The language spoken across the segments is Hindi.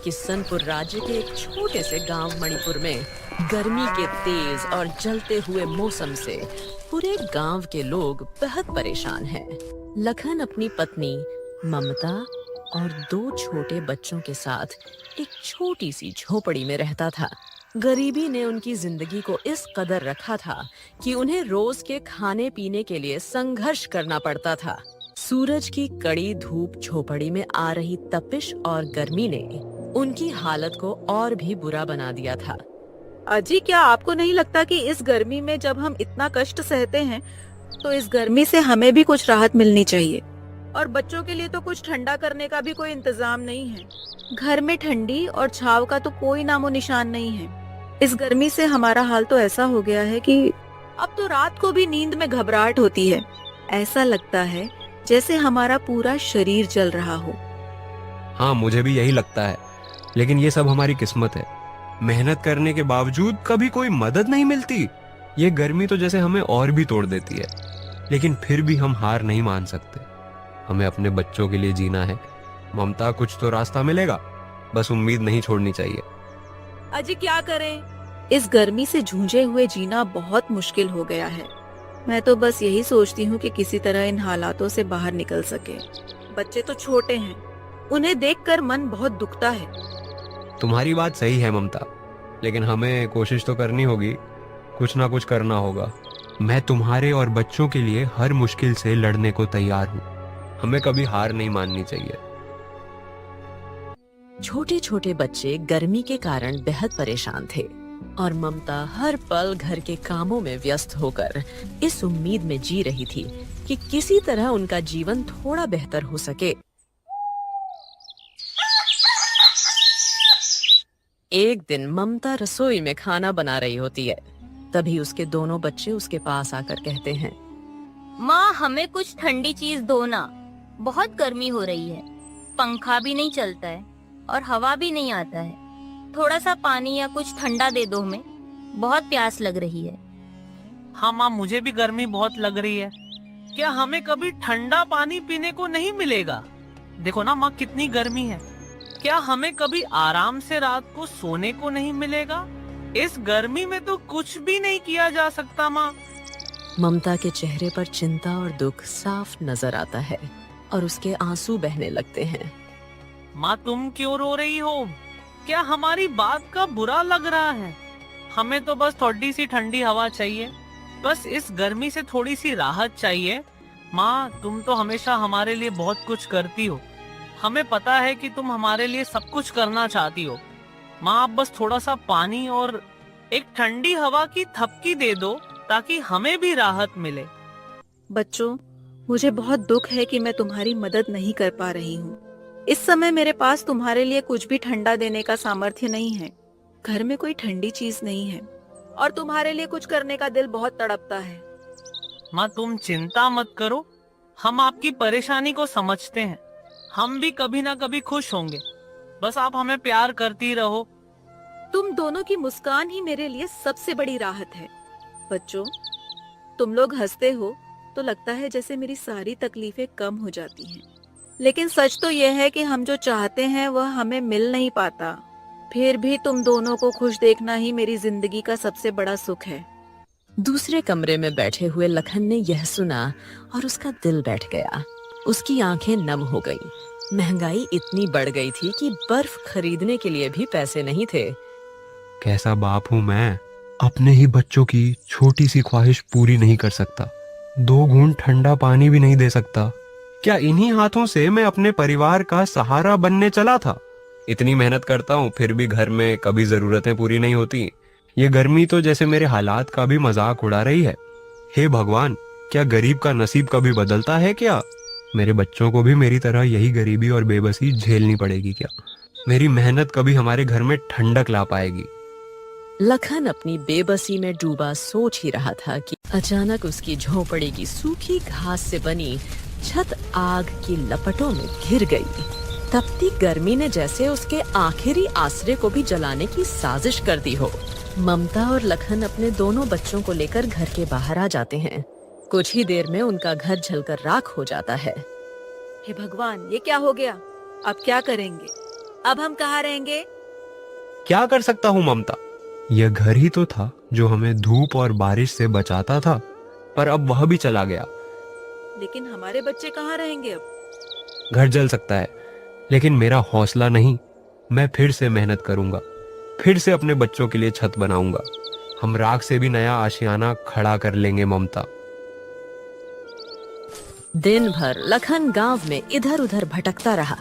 किसनपुर राज्य के एक छोटे से गांव मणिपुर में गर्मी के तेज और जलते हुए मौसम से पूरे गांव के लोग बेहद परेशान हैं। लखन अपनी पत्नी ममता और 2 छोटे बच्चों के साथ एक छोटी सी झोपड़ी में रहता था। गरीबी ने उनकी जिंदगी को इस कदर रखा था कि उन्हें रोज के खाने पीने के लिए संघर्ष करना पड़ता था। सूरज की कड़ी धूप झोपड़ी में आ रही तपिश और गर्मी ने उनकी हालत को और भी बुरा बना दिया था। अजी, क्या आपको नहीं लगता कि इस गर्मी में जब हम इतना कष्ट सहते हैं तो इस गर्मी से हमें भी कुछ राहत मिलनी चाहिए? और बच्चों के लिए तो कुछ ठंडा करने का भी कोई इंतजाम नहीं है। घर में ठंडी और छाव का तो कोई नामो निशान नहीं है। इस गर्मी से हमारा हाल तो ऐसा हो गया है कि अब तो रात को भी नींद में घबराहट होती है। ऐसा लगता है जैसे हमारा पूरा शरीर जल रहा हो। हाँ, मुझे भी यही लगता है, लेकिन ये सब हमारी किस्मत है। मेहनत करने के बावजूद कभी कोई मदद नहीं मिलती। ये गर्मी तो जैसे हमें और भी तोड़ देती है, लेकिन फिर भी हम हार नहीं मान सकते। हमें अपने बच्चों के लिए जीना है। ममता, कुछ तो रास्ता मिलेगा, बस उम्मीद नहीं छोड़नी चाहिए। अजी, क्या करें? इस गर्मी से जूझे हुए जीना बहुत मुश्किल हो गया है। मैं तो बस यही सोचती हूँ कि किसी तरह इन हालातों से बाहर निकल सके। बच्चे तो छोटे हैं, उन्हें देखकर मन बहुत दुखता है। तुम्हारी बात सही है ममता, लेकिन हमें कोशिश तो करनी होगी। कुछ ना कुछ करना होगा। मैं तुम्हारे और बच्चों के लिए हर मुश्किल से लड़ने को तैयार हूँ। हमें कभी हार नहीं माननी चाहिए। छोटे छोटे बच्चे गर्मी के कारण बेहद परेशान थे और ममता हर पल घर के कामों में व्यस्त होकर इस उम्मीद में जी रही थी कि किसी तरह उनका जीवन थोड़ा बेहतर हो सके। एक दिन ममता रसोई में खाना बना रही होती है। तभी उसके दोनों बच्चे उसके पास आकर कहते हैं, माँ, हमें कुछ ठंडी चीज दो ना। बहुत गर्मी हो रही है, पंखा भी नहीं चलता है और हवा भी नहीं आता है। थोड़ा सा पानी या कुछ ठंडा दे दो, हमें बहुत प्यास लग रही है। हाँ माँ, मुझे भी गर्मी बहुत लग रही है। क्या हमें कभी ठंडा पानी पीने को नहीं मिलेगा? देखो ना माँ, कितनी गर्मी है। क्या हमें कभी आराम से रात को सोने को नहीं मिलेगा? इस गर्मी में तो कुछ भी नहीं किया जा सकता माँ। ममता के चेहरे पर चिंता और दुख साफ नजर आता है और उसके आंसू बहने लगते हैं। माँ, तुम क्यों रो रही हो? क्या हमारी बात का बुरा लग रहा है? हमें तो बस थोड़ी सी ठंडी हवा चाहिए, बस इस गर्मी से थोड़ी सी राहत चाहिए। माँ, तुम तो हमेशा हमारे लिए बहुत कुछ करती हो। हमें पता है कि तुम हमारे लिए सब कुछ करना चाहती हो। माँ, आप बस थोड़ा सा पानी और एक ठंडी हवा की थपकी दे दो ताकि हमें भी राहत मिले। बच्चों, मुझे बहुत दुख है कि मैं तुम्हारी मदद नहीं कर पा रही हूँ। इस समय मेरे पास तुम्हारे लिए कुछ भी ठंडा देने का सामर्थ्य नहीं है। घर में कोई ठंडी चीज नहीं है और तुम्हारे लिए कुछ करने का दिल बहुत तड़पता है। माँ, तुम चिंता मत करो, हम आपकी परेशानी को समझते हैं। हम भी कभी ना कभी खुश होंगे, बस आप हमें प्यार करती रहो। तुम दोनों की मुस्कान ही मेरे लिए सबसे बड़ी राहत है। बच्चों, तुम लोग हंसते हो तो लगता है जैसे मेरी सारी तकलीफें कम हो जाती हैं। लेकिन सच तो यह है कि हम जो चाहते हैं वह हमें मिल नहीं पाता। फिर भी तुम दोनों को खुश देखना ही मेरी जिंदगी का सबसे बड़ा सुख है। दूसरे कमरे में बैठे हुए लखन ने यह सुना और उसका दिल बैठ गया। उसकी आंखें नम हो गईं। महंगाई इतनी बढ़ गई थी कि बर्फ खरीदने के लिए भी पैसे नहीं थे। कैसा बाप हूँ मैं, अपने ही बच्चों की छोटी सी ख्वाहिश पूरी नहीं कर सकता। 2 घूंट ठंडा पानी भी नहीं दे सकता। क्या इन्हीं हाथों से मैं अपने परिवार का सहारा बनने चला था? इतनी मेहनत करता हूँ, फिर भी घर में कभी जरूरतें पूरी नहीं होती। ये गर्मी तो जैसे मेरे हालात का भी मजाक उड़ा रही है। हे भगवान, क्या गरीब का नसीब कभी बदलता है क्या? मेरे बच्चों को भी मेरी तरह यही गरीबी और बेबसी झेलनी पड़ेगी क्या? मेरी मेहनत कभी हमारे घर में ठंडक ला पाएगी? लखन अपनी बेबसी में डूबा सोच ही रहा था कि अचानक उसकी झोपड़ी की सूखी घास से बनी छत आग की लपटों में घिर गई। तपती गर्मी ने जैसे उसके आखिरी आसरे को भी जलाने की साजिश कर दी हो। ममता और लखन अपने दोनों बच्चों को लेकर घर के बाहर आ जाते हैं। कुछ ही देर में उनका घर जलकर राख हो जाता है। हे भगवान, ये क्या हो गया? अब क्या करेंगे? अब हम कहाँ रहेंगे? क्या कर सकता हूँ ममता? यह घर ही तो था जो हमें धूप और बारिश से बचाता था, पर अब वह भी चला गया। लेकिन हमारे बच्चे कहाँ रहेंगे अब? घर जल सकता है, लेकिन मेरा हौसला नहीं। मैं फिर से मेहनत करूंगा, फिर से अपने बच्चों के लिए छत बनाऊंगा। हम राख से भी नया आशियाना खड़ा कर लेंगे ममता। दिन भर लखन गांव में इधर उधर भटकता रहा।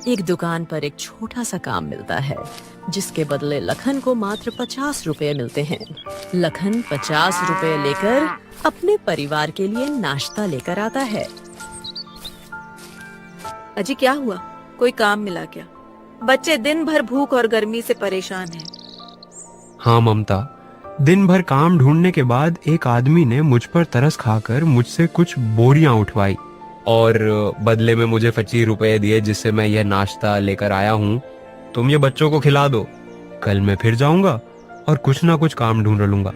एक दुकान पर एक छोटा सा काम मिलता है, जिसके बदले लखन को मात्र 50 रुपए मिलते हैं। लखन 50 रुपए लेकर अपने परिवार के लिए नाश्ता लेकर आता है। अजी क्या हुआ? कोई काम मिला क्या? बच्चे दिन भर भूख और गर्मी से परेशान हैं। हाँ ममता, दिन भर काम ढूंढने के बाद एक आदमी ने मुझ पर तरस खाकर मुझसे कुछ बोरियां उठवाई और बदले में मुझे 25 रुपए दिए, जिससे मैं यह नाश्ता लेकर आया हूँ। तुम ये बच्चों को खिला दो, कल मैं फिर जाऊंगा और कुछ ना कुछ काम ढूंढ लूंगा।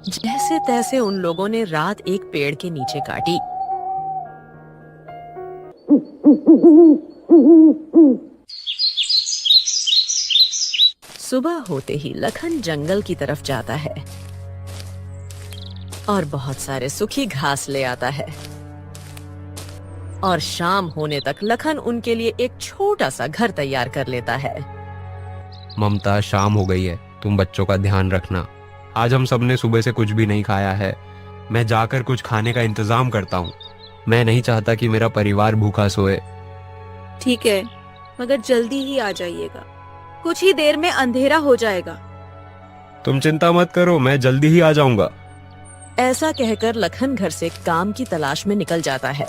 जैसे तैसे उन लोगों ने रात एक पेड़ के नीचे काटी। सुबह होते ही लखन जंगल की तरफ जाता है और बहुत सारे सूखी घास ले आता है। और शाम होने तक लखन उनके लिए एक छोटा सा घर तैयार कर लेता है। ममता, शाम हो गई है, तुम बच्चों का ध्यान रखना। आज हम सबने सुबह से कुछ भी नहीं खाया है। मैं जाकर कुछ खाने का इंतजाम करता हूँ। मैं नहीं चाहता कि मेरा परिवार भूखा सोए। ठीक है, मगर जल्दी ही आ जाइएगा, कुछ ही देर में अंधेरा हो जाएगा। तुम चिंता मत करो, मैं जल्दी ही आ जाऊंगा। ऐसा कहकर लखन घर से काम की तलाश में निकल जाता है।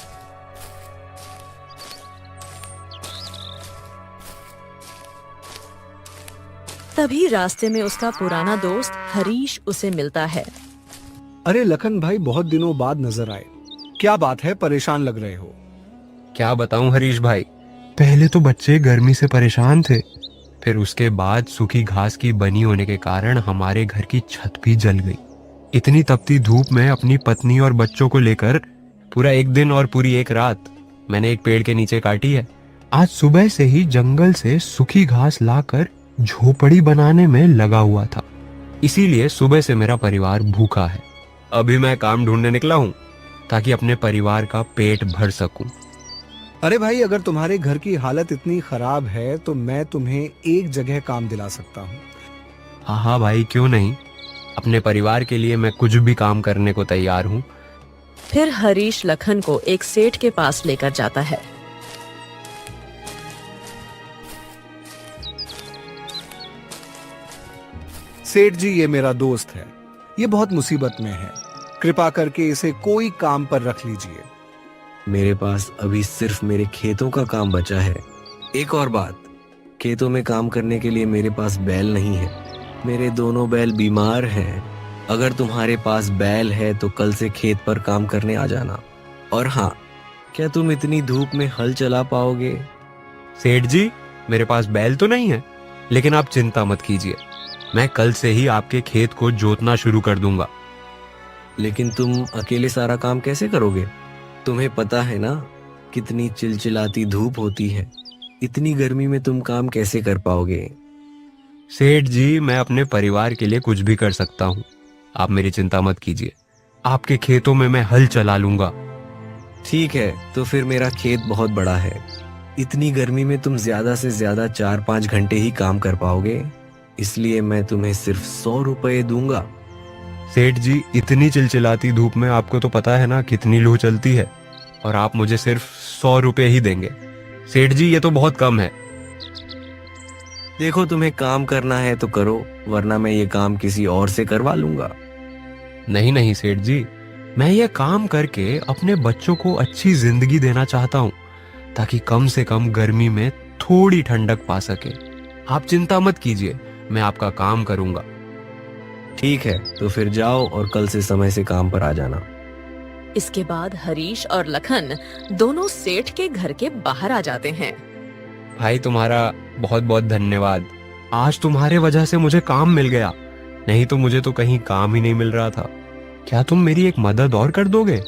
तभी रास्ते में उसका पुराना दोस्त हरीश उसे मिलता है। अरे लखन भाई, बहुत दिनों बाद नजर आए। क्या बात है, परेशान लग रहे हो? क्या बताऊं हरीश भाई, पहले तो बच्चे गर्मी से परेशान थे, फिर उसके बाद सूखी घास की बनी होने के कारण हमारे घर की छत भी जल गई। इतनी तपती धूप में अपनी पत्नी और बच्चों को लेकर पूरा एक दिन और पूरी एक रात मैंने एक पेड़ के नीचे काटी है। आज सुबह से ही जंगल से सूखी घास लाकर झोपड़ी बनाने में लगा हुआ था, इसीलिए सुबह से मेरा परिवार भूखा है। अभी मैं काम ढूंढने निकला हूँ ताकि अपने परिवार का पेट भर सकूं। अरे भाई, अगर तुम्हारे घर की हालत इतनी खराब है तो मैं तुम्हें एक जगह काम दिला सकता हूँ। हाँ हाँ भाई, क्यों नहीं। अपने परिवार के लिए मैं कुछ भी काम करने को तैयार हूँ। फिर हरीश लखन को एक सेठ के पास लेकर जाता है। सेठ जी, ये मेरा दोस्त है, ये बहुत मुसीबत में है, कृपा करके इसे कोई काम पर रख लीजिए। मेरे पास अभी सिर्फ मेरे खेतों का काम बचा है। एक और बात, खेतों में काम करने के लिए मेरे पास बैल नहीं है। मेरे दोनों बैल बीमार हैं। अगर तुम्हारे पास बैल है तो कल से खेत पर काम करने आ जाना। और हाँ, क्या तुम इतनी धूप में हल चला पाओगे? सेठ जी, मेरे पास बैल तो नहीं है, लेकिन आप चिंता मत कीजिए, मैं कल से ही आपके खेत को जोतना शुरू कर दूंगा। लेकिन तुम अकेले सारा काम कैसे करोगे? तुम्हें पता है ना कितनी चिलचिलाती धूप होती है। इतनी गर्मी में तुम काम कैसे कर पाओगे? सेठ जी, मैं अपने परिवार के लिए कुछ भी कर सकता हूँ, आप मेरी चिंता मत कीजिए। आपके खेतों में मैं हल चला लूंगा। ठीक है, तो फिर मेरा खेत बहुत बड़ा है। इतनी गर्मी में तुम ज्यादा से ज्यादा 4-5 घंटे ही काम कर पाओगे, इसलिए मैं तुम्हें सिर्फ 100 रुपए दूंगा। सेठ जी, इतनी चिलचिलाती धूप में आपको तो पता है ना कितनी लू चलती है, और आप मुझे सिर्फ 100 रुपए ही देंगे। सेठ जी, ये तो बहुत कम है। देखो, तुम्हें काम करना है तो करो, वरना मैं ये काम किसी और से करवा लूंगा। नहीं नहीं सेठ जी, मैं ये काम करके अपने बच्चों को अच्छी जिंदगी देना चाहता हूँ, ताकि कम से कम गर्मी में थोड़ी ठंडक पा सके। आप चिंता मत कीजिए, मैं आपका काम करूंगा। ठीक है, तो फिर जाओ और कल से समय से काम पर आ जाना। इसके बाद हरीश और लखन दोनों सेठ के घर के बाहर आ जाते हैं। भाई, तुम्हारा बहुत बहुत धन्यवाद। आज तुम्हारे वजह से मुझे काम मिल गया, नहीं तो मुझे तो कहीं काम ही नहीं मिल रहा था। क्या तुम मेरी एक मदद और कर दोगे?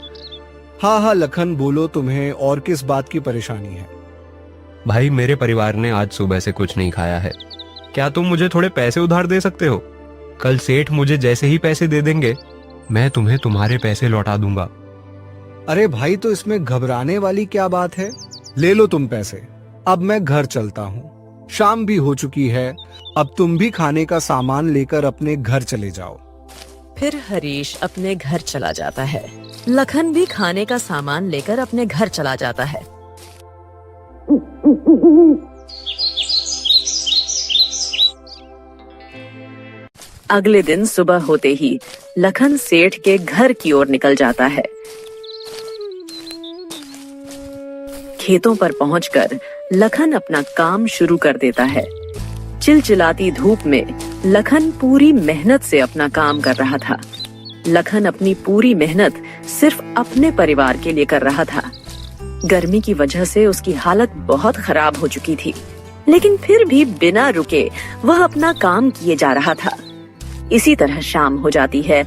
हाँ हाँ लखन, बोलो, तुम्हें और किस बात की परेशानी है? भाई मेरे परिवार ने आज सुबह से कुछ नहीं खाया है। क्या तुम मुझे थोड़े पैसे उधार दे सकते हो? कल सेठ मुझे जैसे ही पैसे दे देंगे मैं तुम्हें तुम्हारे पैसे लौटा दूंगा। अरे भाई, तो इसमें घबराने वाली क्या बात है? ले लो तुम पैसे। अब मैं घर चलता हूँ, शाम भी हो चुकी है। अब तुम भी खाने का सामान लेकर अपने घर चले जाओ। फिर हरीश अपने घर चला जाता है। लखन भी खाने का सामान लेकर अपने घर चला जाता है। अगले दिन सुबह होते ही लखन सेठ के घर की ओर निकल जाता है। खेतों पर पहुंचकर लखन अपना काम शुरू कर देता है। चिलचिलाती धूप में लखन पूरी मेहनत से अपना काम कर रहा था। लखन अपनी पूरी मेहनत सिर्फ अपने परिवार के लिए कर रहा था। गर्मी की वजह से उसकी हालत बहुत खराब हो चुकी थी, लेकिन फिर भी बिना रुके वह अपना काम किए जा रहा था। इसी तरह शाम हो जाती है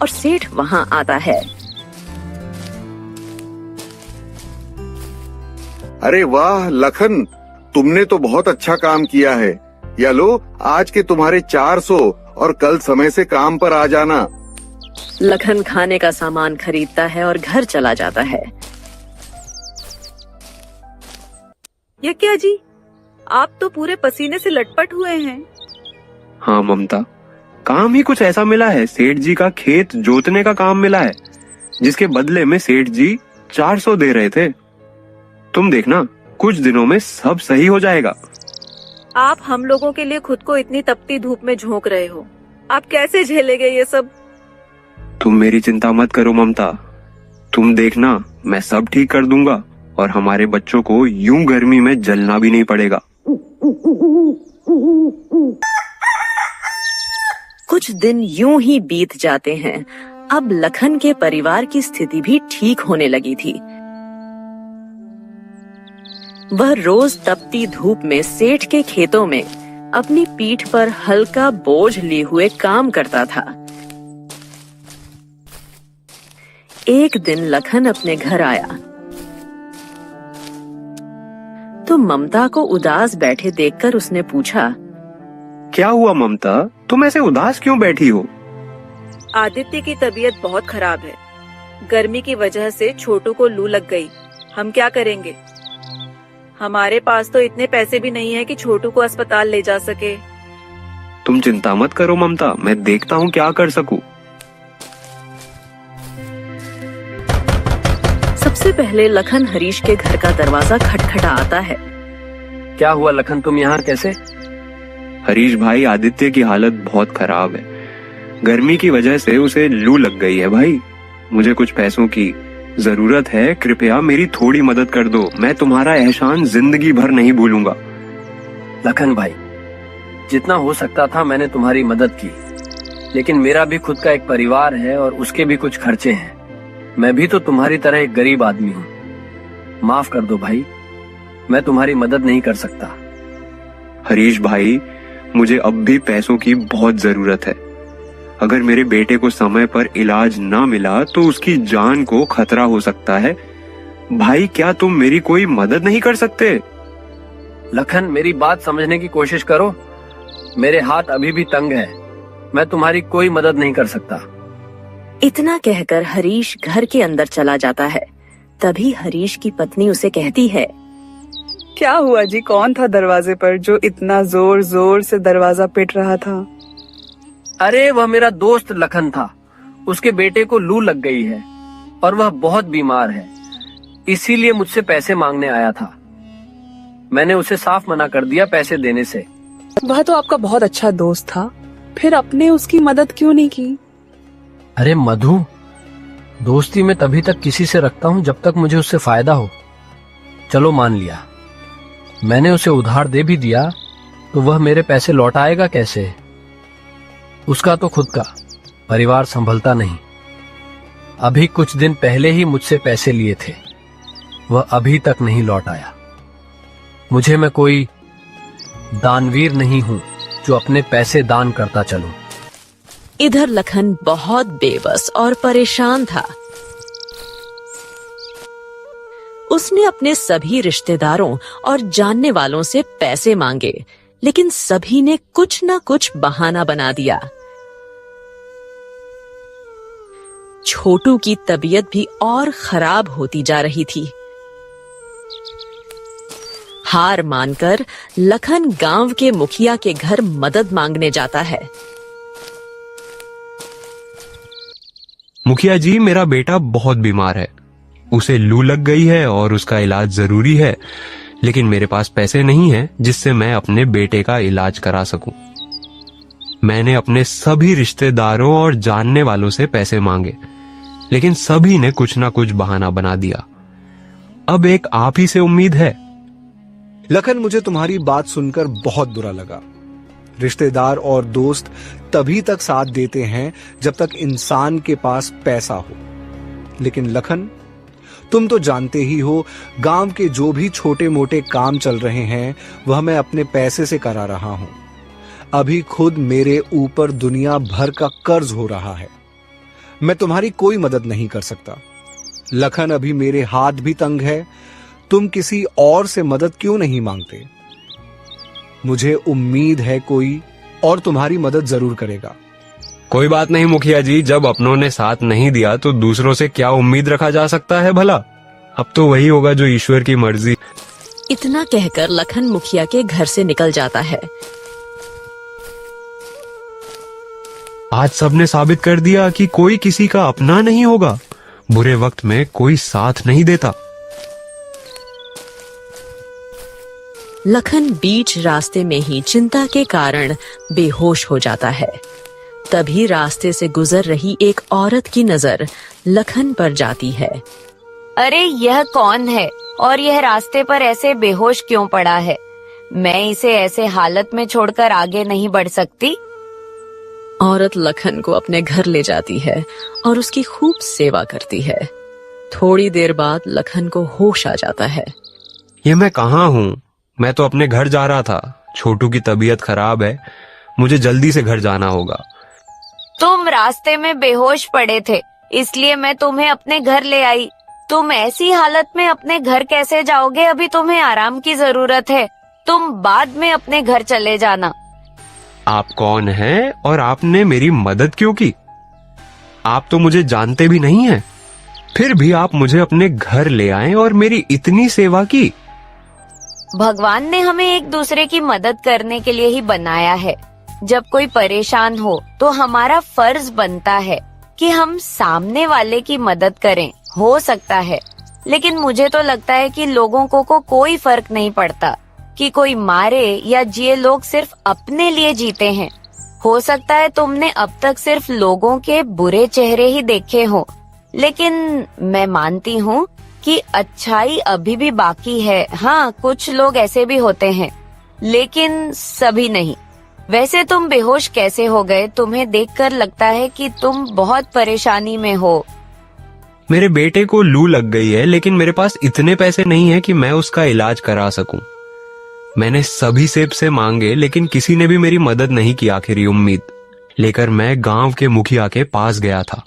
और सेठ वहां आता है। अरे वाह लखन, तुमने तो बहुत अच्छा काम किया है। या लो, आज के तुम्हारे 400 और कल समय से काम पर आ जाना। लखन खाने का सामान खरीदता है और घर चला जाता है। यज्ञा जी, आप तो पूरे पसीने से लटपट हुए हैं। हाँ ममता, काम ही कुछ ऐसा मिला है। सेठ जी का खेत जोतने का काम मिला है, जिसके बदले में सेठ जी 400 दे रहे थे। तुम देखना, कुछ दिनों में सब सही हो जाएगा। आप हम लोगों के लिए खुद को इतनी तपती धूप में झोंक रहे हो। आप कैसे झेलेंगे ये सब? तुम मेरी चिंता मत करो ममता, तुम देखना मैं सब ठीक कर दूंगा और हमारे बच्चों को यूं गर्मी में जलना भी नहीं पड़ेगा। कुछ दिन यूं ही बीत जाते हैं। अब लखन के परिवार की स्थिति भी ठीक होने लगी थी। वह रोज तपती धूप में सेठ के खेतों में अपनी पीठ पर हल्का बोझ लिए हुए काम करता था। एक दिन लखन अपने घर आया तो ममता को उदास बैठे देखकर उसने पूछा, क्या हुआ ममता, तुम ऐसे उदास क्यों बैठी हो? आदित्य की तबीयत बहुत खराब है। गर्मी की वजह से छोटू को लू लग गई। हम क्या करेंगे? हमारे पास तो इतने पैसे भी नहीं है कि छोटू को अस्पताल ले जा सके। तुम चिंता मत करो ममता, मैं देखता हूँ क्या कर सकूं। सबसे पहले लखन हरीश के घर का दरवाजा खटखटाता है। क्या हुआ लखन, तुम यहाँ कैसे? हरीश भाई, आदित्य की हालत बहुत खराब है। गर्मी की वजह से उसे लू लग गई है भाई। मुझे कुछ पैसों की जरूरत है, कृपया मेरी थोड़ी मदद कर दो। मैं तुम्हारा एहसान जिंदगी भर नहीं भूलूंगा। लखन भाई, जितना हो सकता था मैंने तुम्हारी मदद की, लेकिन मेरा भी खुद का एक परिवार है और उसके भी कुछ खर्चे हैं। मैं भी तो तुम्हारी तरह एक गरीब आदमी हूँ। माफ कर दो भाई, मैं तुम्हारी मदद नहीं कर सकता। हरीश भाई, मुझे अब भी पैसों की बहुत जरूरत है। अगर मेरे बेटे को समय पर इलाज ना मिला तो उसकी जान को खतरा हो सकता है। भाई, क्या तुम मेरी कोई मदद नहीं कर सकते? लखन, मेरी बात समझने की कोशिश करो। मेरे हाथ अभी भी तंग है। मैं तुम्हारी कोई मदद नहीं कर सकता। इतना कहकर हरीश घर के अंदर चला जाता है। तभी हरीश की पत्नी उसे कहती है, क्या हुआ जी? कौन था दरवाजे पर जो इतना जोर जोर से दरवाजा पीट रहा था? अरे वह मेरा दोस्त लखन था। उसके बेटे को लू लग गई है और वह बहुत बीमार है, इसीलिए मुझसे पैसे मांगने आया था। मैंने उसे साफ मना कर दिया पैसे देने से। वह तो आपका बहुत अच्छा दोस्त था, फिर आपने उसकी मदद क्यों नहीं की? अरे मधु, दोस्ती मैं तभी तक किसी से रखता हूँ जब तक मुझे उससे फायदा हो। चलो मान लिया, मैंने उसे उधार दे भी दिया, तो वह मेरे पैसे लौटाएगा कैसे? उसका तो खुद का परिवार संभलता नहीं। अभी कुछ दिन पहले ही मुझसे पैसे लिए थे, वह अभी तक नहीं लौट आया। मुझे मैं कोई दानवीर नहीं हूं जो अपने पैसे दान करता चलूं। इधर लखन बहुत बेबस और परेशान था। उसने अपने सभी रिश्तेदारों और जानने वालों से पैसे मांगे, लेकिन सभी ने कुछ न कुछ बहाना बना दिया। छोटू की तबीयत भी और खराब होती जा रही थी। हार मानकर लखन गांव के मुखिया के घर मदद मांगने जाता है। मुखिया जी, मेरा बेटा बहुत बीमार है। उसे लू लग गई है और उसका इलाज जरूरी है, लेकिन मेरे पास पैसे नहीं हैं जिससे मैं अपने बेटे का इलाज करा सकूं। मैंने अपने सभी रिश्तेदारों और जानने वालों से पैसे मांगे, लेकिन सभी ने कुछ ना कुछ बहाना बना दिया। अब एक आप ही से उम्मीद है। लखन, मुझे तुम्हारी बात सुनकर बहुत बुरा लगा। रिश्तेदार और दोस्त तभी तक साथ देते हैं जब तक इंसान के पास पैसा हो। लेकिन लखन, तुम तो जानते ही हो, गांव के जो भी छोटे मोटे काम चल रहे हैं वह मैं अपने पैसे से करा रहा हूं। अभी खुद मेरे ऊपर दुनिया भर का कर्ज हो रहा है। मैं तुम्हारी कोई मदद नहीं कर सकता। लखन, अभी मेरे हाथ भी तंग है। तुम किसी और से मदद क्यों नहीं मांगते? मुझे उम्मीद है कोई और तुम्हारी मदद जरूर करेगा। कोई बात नहीं मुखिया जी, जब अपनों ने साथ नहीं दिया तो दूसरों से क्या उम्मीद रखा जा सकता है भला। अब तो वही होगा जो ईश्वर की मर्जी। इतना कहकर लखन मुखिया के घर से निकल जाता है। आज सबने साबित कर दिया कि कोई किसी का अपना नहीं होगा। बुरे वक्त में कोई साथ नहीं देता। लखन बीच रास्ते में ही चिंता के कारण बेहोश हो जाता है। तभी रास्ते से गुजर रही एक औरत की नजर लखन पर जाती है। अरे यह कौन है और यह रास्ते पर ऐसे बेहोश क्यों पड़ा है? मैं इसे ऐसे हालत में छोड़कर आगे नहीं बढ़ सकती। औरत लखन को अपने घर ले जाती है और उसकी खूब सेवा करती है। थोड़ी देर बाद लखन को होश आ जाता है। ये मैं कहाँ हूँ? मैं तो अपने घर जा रहा था। छोटू की तबीयत खराब है, मुझे जल्दी से घर जाना होगा। तुम रास्ते में बेहोश पड़े थे, इसलिए मैं तुम्हें अपने घर ले आई। तुम ऐसी हालत में अपने घर कैसे जाओगे? अभी तुम्हें आराम की जरूरत है। तुम बाद में अपने घर चले जाना। आप कौन हैं और आपने मेरी मदद क्यों की? आप तो मुझे जानते भी नहीं हैं। फिर भी आप मुझे अपने घर ले आए और मेरी इतनी सेवा की। भगवान ने हमें एक दूसरे की मदद करने के लिए ही बनाया है। जब कोई परेशान हो तो हमारा फर्ज बनता है कि हम सामने वाले की मदद करें। हो सकता है, लेकिन मुझे तो लगता है कि लोगों को कोई फर्क नहीं पड़ता कि कोई मारे या जिए। लोग सिर्फ अपने लिए जीते हैं। हो सकता है तुमने अब तक सिर्फ लोगों के बुरे चेहरे ही देखे हो, लेकिन मैं मानती हूँ कि अच्छाई अभी भी बाकी है। हाँ, कुछ लोग ऐसे भी होते हैं, लेकिन सभी नहीं। वैसे तुम बेहोश कैसे हो गए? तुम्हें देखकर लगता है कि तुम बहुत परेशानी में हो। मेरे बेटे को लू लग गई है, लेकिन मेरे पास इतने पैसे नहीं है कि मैं उसका इलाज करा सकूं। मैंने सभी से मांगे, लेकिन किसी ने भी मेरी मदद नहीं की। आखिरी उम्मीद लेकर मैं गांव के मुखिया के पास गया था,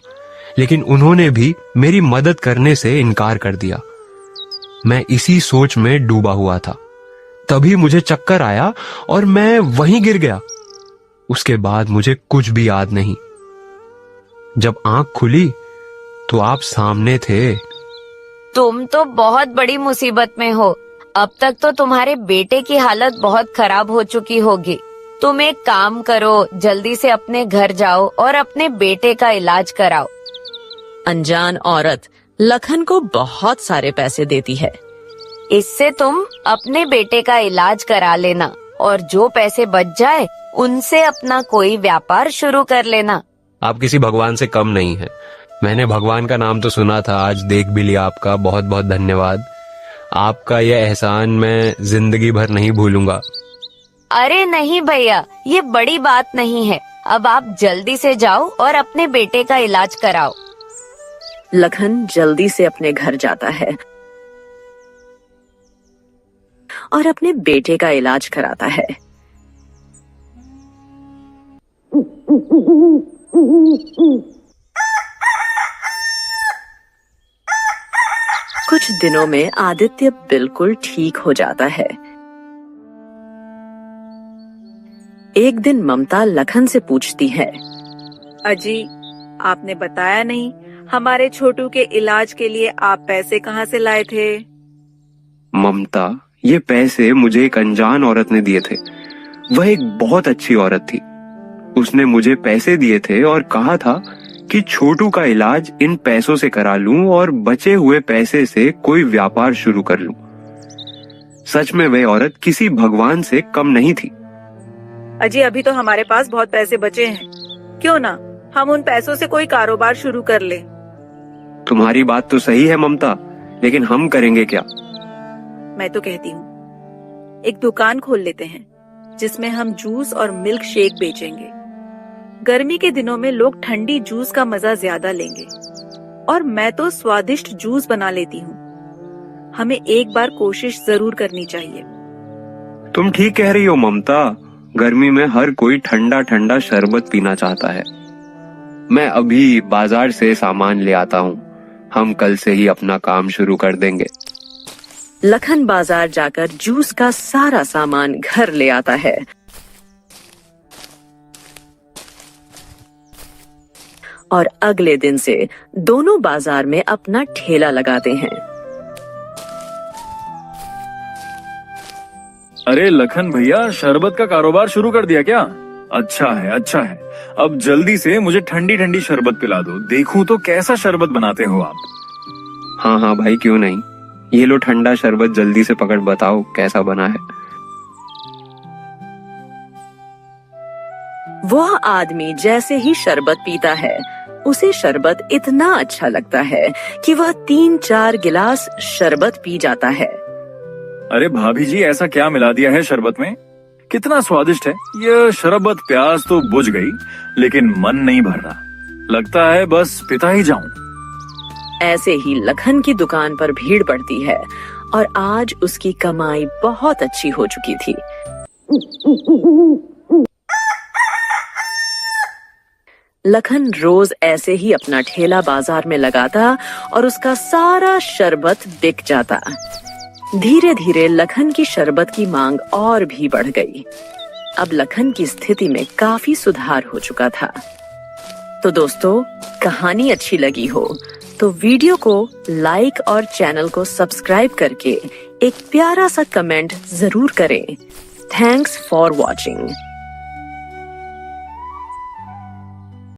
लेकिन उन्होंने भी मेरी मदद करने से इनकार कर दिया। मैं इसी सोच में डूबा हुआ था। तभी मुझे चक्कर आया और मैं वहीं गिर गया। उसके बाद मुझे कुछ भी याद नहीं। जब आंख खुली तो आप सामने थे। तुम तो बहुत बड़ी मुसीबत में हो। अब तक तो तुम्हारे बेटे की हालत बहुत खराब हो चुकी होगी। तुम एक काम करो, जल्दी से अपने घर जाओ और अपने बेटे का इलाज कराओ। अनजान औरत लखन को बहुत सारे पैसे देती है। इससे तुम अपने बेटे का इलाज करा लेना और जो पैसे बच जाए उनसे अपना कोई व्यापार शुरू कर लेना। आप किसी भगवान से कम नहीं है। मैंने भगवान का नाम तो सुना था, आज देख भी लिया आपका। बहुत बहुत धन्यवाद। आपका यह एहसान मैं जिंदगी भर नहीं भूलूंगा। अरे नहीं भैया, ये बड़ी बात नहीं है। अब आप जल्दी से जाओ और अपने बेटे का इलाज कराओ। लखन जल्दी से अपने घर जाता है और अपने बेटे का इलाज कराता है। कुछ दिनों में आदित्य बिल्कुल ठीक हो जाता है। एक दिन ममता लखन से पूछती है, अजी, आपने बताया नहीं, हमारे छोटू के इलाज के लिए आप पैसे कहाँ से लाए थे? ममता, ये पैसे मुझे एक अनजान औरत ने दिए थे। वह एक बहुत अच्छी औरत थी। उसने मुझे पैसे दिए थे और कहा था कि छोटू का इलाज इन पैसों से करा लूं और बचे हुए पैसे से कोई व्यापार शुरू कर लूं। सच में वह औरत किसी भगवान से कम नहीं थी। अजी, अभी तो हमारे पास बहुत पैसे बचे हैं, क्यों ना हम उन पैसों से कोई कारोबार शुरू कर ले। तुम्हारी बात तो सही है ममता, लेकिन हम करेंगे क्या? मैं तो कहती हूँ एक दुकान खोल लेते हैं जिसमें हम जूस और मिल्क शेक बेचेंगे। गर्मी के दिनों में लोग ठंडी जूस का मजा ज्यादा लेंगे और मैं तो स्वादिष्ट जूस बना लेती हूँ। हमें एक बार कोशिश जरूर करनी चाहिए। तुम ठीक कह रही हो ममता। गर्मी में हर कोई ठंडा ठंडा शरबत पीना चाहता है। मैं अभी बाजार से सामान ले आता हूँ। हम कल से ही अपना काम शुरू कर देंगे। लखन बाजार जाकर जूस का सारा सामान घर ले आता है। और अगले दिन से दोनों बाजार में अपना ठेला लगाते हैं। अरे लखन भैया, शरबत का कारोबार शुरू कर दिया क्या? अच्छा है, अच्छा है। अब जल्दी से मुझे ठंडी ठंडी शरबत पिला दो, देखूं तो कैसा शरबत बनाते हो आप। हाँ हाँ भाई, क्यों नहीं। ये लो ठंडा शरबत, जल्दी से पकड़, बताओ कैसा बना है। वह आदमी जैसे ही शरबत पीता है, उसे शरबत इतना अच्छा लगता है कि वह 3-4 गिलास शरबत पी जाता है। अरे भाभी जी, ऐसा क्या मिला दिया है शरबत में? कितना स्वादिष्ट है यह शरबत। प्यास तो बुझ गई, लेकिन मन नहीं भर रहा। लगता है बस पिता ही जाऊं। ऐसे ही लखन की दुकान पर भीड़ पड़ती है और आज उसकी कमाई बहुत अच्छी हो चुकी थी। लखन रोज ऐसे ही अपना ठेला बाजार में लगाता और उसका सारा शरबत बिक जाता। धीरे धीरे लखन की शरबत की मांग और भी बढ़ गई। अब लखन की स्थिति में काफी सुधार हो चुका था। तो दोस्तों, कहानी अच्छी लगी हो तो वीडियो को लाइक और चैनल को सब्सक्राइब करके एक प्यारा सा कमेंट जरूर करें। Thanks for watching.